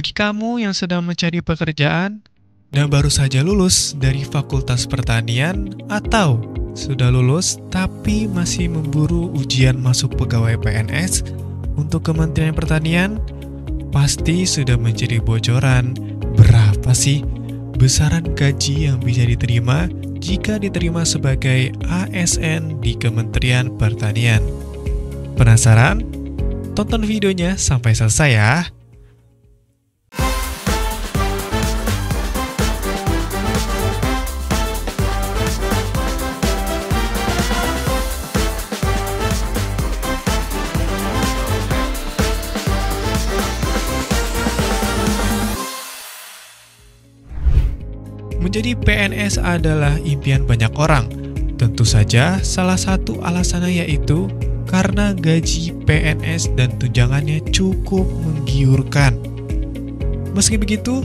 Bagi kamu yang sedang mencari pekerjaan dan baru saja lulus dari Fakultas Pertanian atau sudah lulus tapi masih memburu ujian masuk pegawai PNS untuk Kementerian Pertanian, pasti sudah menjadi bocoran berapa sih besaran gaji yang bisa diterima jika diterima sebagai ASN di Kementerian Pertanian. Penasaran? Tonton videonya sampai selesai ya. Menjadi PNS adalah impian banyak orang. Tentu saja salah satu alasannya yaitu karena gaji PNS dan tunjangannya cukup menggiurkan. Meski begitu,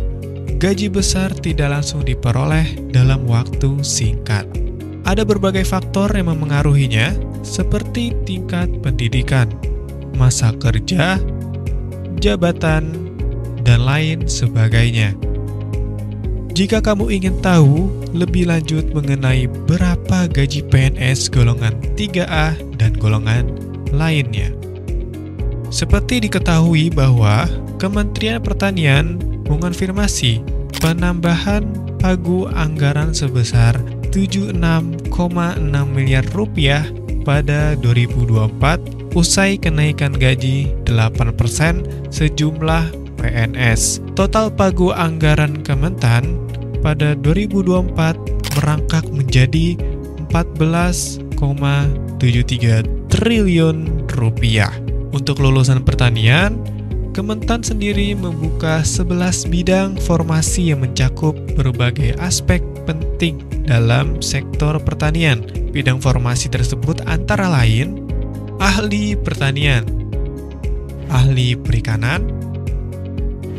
gaji besar tidak langsung diperoleh dalam waktu singkat. Ada berbagai faktor yang memengaruhinya, seperti tingkat pendidikan, masa kerja, jabatan, dan lain sebagainya. Jika kamu ingin tahu lebih lanjut mengenai berapa gaji PNS golongan 3A dan golongan lainnya, seperti diketahui bahwa Kementerian Pertanian mengonfirmasi penambahan pagu anggaran sebesar 76,6 miliar rupiah pada 2024 usai kenaikan gaji 8% sejumlah PNS. Total pagu anggaran Kementan pada 2024 merangkak menjadi 14,73 triliun rupiah. Untuk lulusan pertanian, Kementan sendiri membuka 11 bidang formasi yang mencakup berbagai aspek penting dalam sektor pertanian. Bidang formasi tersebut antara lain ahli pertanian, ahli perikanan,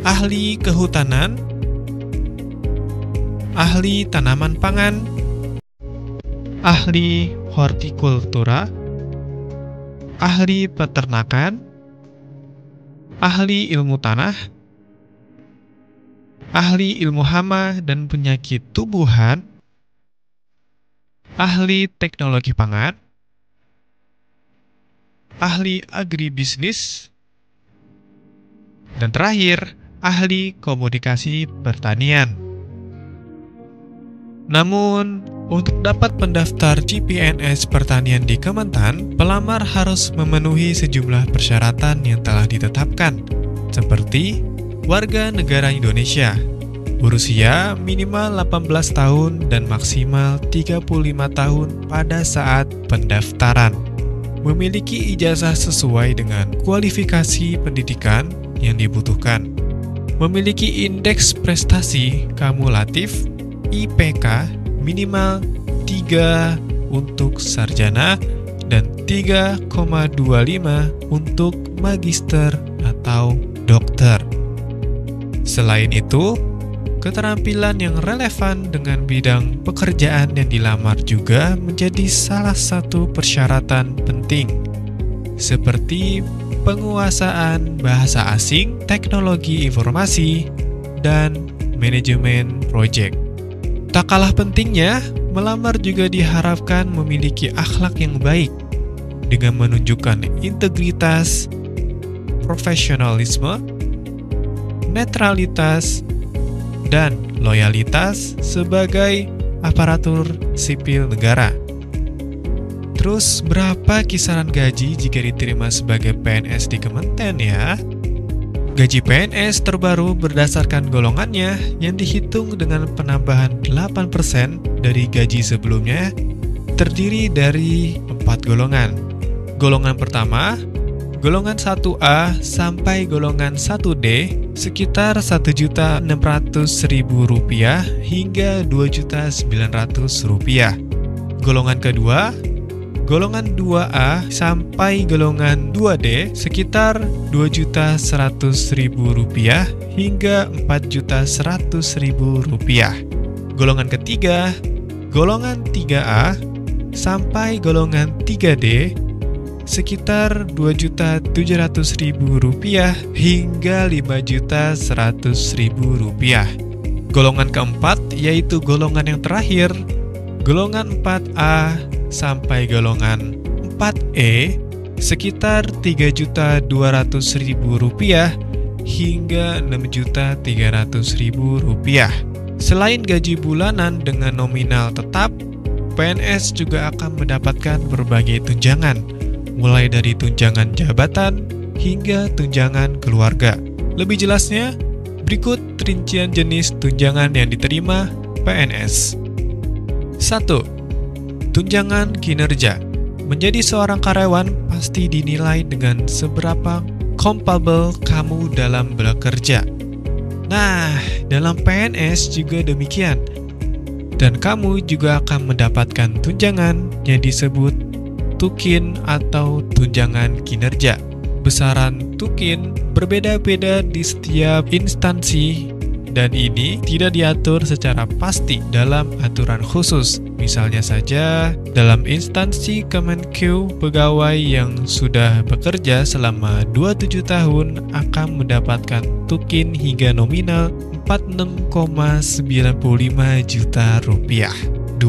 ahli kehutanan, ahli tanaman pangan, ahli hortikultura, ahli peternakan, ahli ilmu tanah, ahli ilmu hama dan penyakit tumbuhan, ahli teknologi pangan, ahli agribisnis, dan terakhir, ahli komunikasi pertanian. Namun, untuk dapat mendaftar CPNS pertanian di Kementan, pelamar harus memenuhi sejumlah persyaratan yang telah ditetapkan, seperti warga negara Indonesia, berusia minimal 18 tahun dan maksimal 35 tahun pada saat pendaftaran, memiliki ijazah sesuai dengan kualifikasi pendidikan yang dibutuhkan, memiliki indeks prestasi kumulatif IPK minimal 3 untuk sarjana dan 3,25 untuk magister atau dokter. Selain itu, keterampilan yang relevan dengan bidang pekerjaan yang dilamar juga menjadi salah satu persyaratan penting, seperti penguasaan bahasa asing, teknologi informasi, dan manajemen proyek. Tak kalah pentingnya, melamar juga diharapkan memiliki akhlak yang baik dengan menunjukkan integritas, profesionalisme, netralitas, dan loyalitas sebagai aparatur sipil negara. Terus, berapa kisaran gaji jika diterima sebagai PNS di Kementan ya? Gaji PNS terbaru berdasarkan golongannya yang dihitung dengan penambahan 8% dari gaji sebelumnya terdiri dari 4 golongan. Golongan pertama, golongan 1A sampai golongan 1D sekitar Rp1.600.000 hingga Rp2.900.000. Golongan kedua, golongan 2A sampai golongan 2D sekitar Rp2.100.000 hingga Rp4.100.000. Golongan ketiga, golongan 3A sampai golongan 3D sekitar Rp2.700.000 hingga Rp5.100.000. Golongan keempat yaitu golongan yang terakhir, golongan 4A sampai golongan 4E, sekitar Rp3.200.000 hingga Rp6.300.000. Selain gaji bulanan dengan nominal tetap, PNS juga akan mendapatkan berbagai tunjangan, mulai dari tunjangan jabatan hingga tunjangan keluarga. Lebih jelasnya, berikut rincian jenis tunjangan yang diterima PNS. 1. Tunjangan kinerja. Menjadi seorang karyawan pasti dinilai dengan seberapa capable kamu dalam bekerja. Nah, dalam PNS juga demikian. Dan kamu juga akan mendapatkan tunjangan yang disebut tukin atau tunjangan kinerja. Besaran tukin berbeda-beda di setiap instansi dan ini tidak diatur secara pasti dalam aturan khusus. Misalnya saja, dalam instansi Kemenkeu, pegawai yang sudah bekerja selama 27 tahun akan mendapatkan tukin hingga nominal Rp46,95 juta. 2.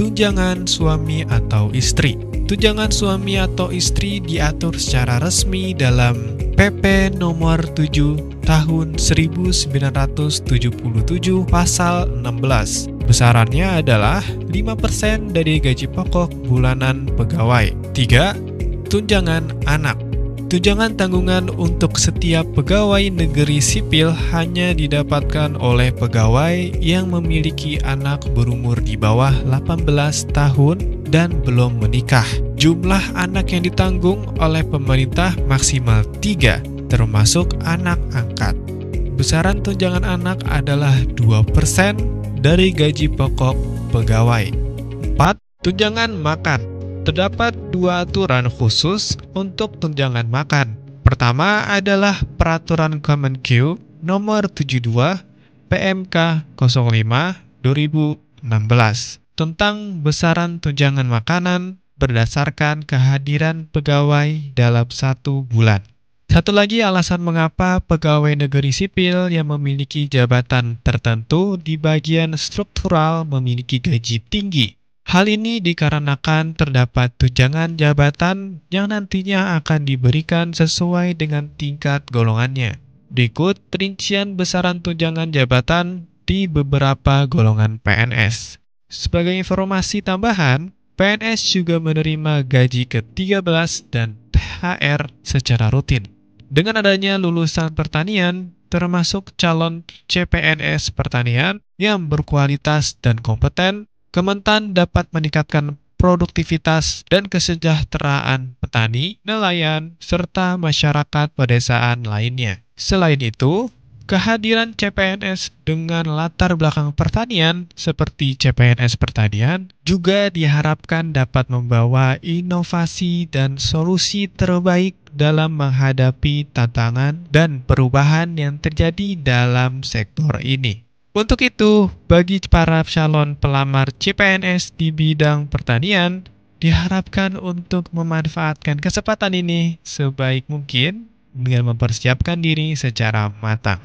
Tunjangan suami atau istri. Tunjangan suami atau istri diatur secara resmi dalam PP nomor 7 tahun 1977 pasal 16. Besarannya adalah 5% dari gaji pokok bulanan pegawai. 3. Tunjangan anak. Tunjangan tanggungan untuk setiap pegawai negeri sipil hanya didapatkan oleh pegawai yang memiliki anak berumur di bawah 18 tahun dan belum menikah. Jumlah anak yang ditanggung oleh pemerintah maksimal 3, termasuk anak angkat. Besaran tunjangan anak adalah 2% dari gaji pokok pegawai. 4. Tunjangan makan. Terdapat 2 aturan khusus untuk tunjangan makan. Pertama adalah Peraturan Kemenkeu Nomor 72 PMK 05/2016 tentang besaran tunjangan makanan berdasarkan kehadiran pegawai dalam 1 bulan. Satu lagi alasan mengapa pegawai negeri sipil yang memiliki jabatan tertentu di bagian struktural memiliki gaji tinggi. Hal ini dikarenakan terdapat tunjangan jabatan yang nantinya akan diberikan sesuai dengan tingkat golongannya. Berikut rincian besaran tunjangan jabatan di beberapa golongan PNS. Sebagai informasi tambahan, PNS juga menerima gaji ke-13 dan THR secara rutin. Dengan adanya lulusan pertanian, termasuk calon CPNS pertanian yang berkualitas dan kompeten, Kementan dapat meningkatkan produktivitas dan kesejahteraan petani, nelayan, serta masyarakat pedesaan lainnya. Selain itu, kehadiran CPNS dengan latar belakang pertanian seperti CPNS pertanian juga diharapkan dapat membawa inovasi dan solusi terbaik dalam menghadapi tantangan dan perubahan yang terjadi dalam sektor ini. Untuk itu, bagi para calon pelamar CPNS di bidang pertanian, diharapkan untuk memanfaatkan kesempatan ini sebaik mungkin dengan mempersiapkan diri secara matang.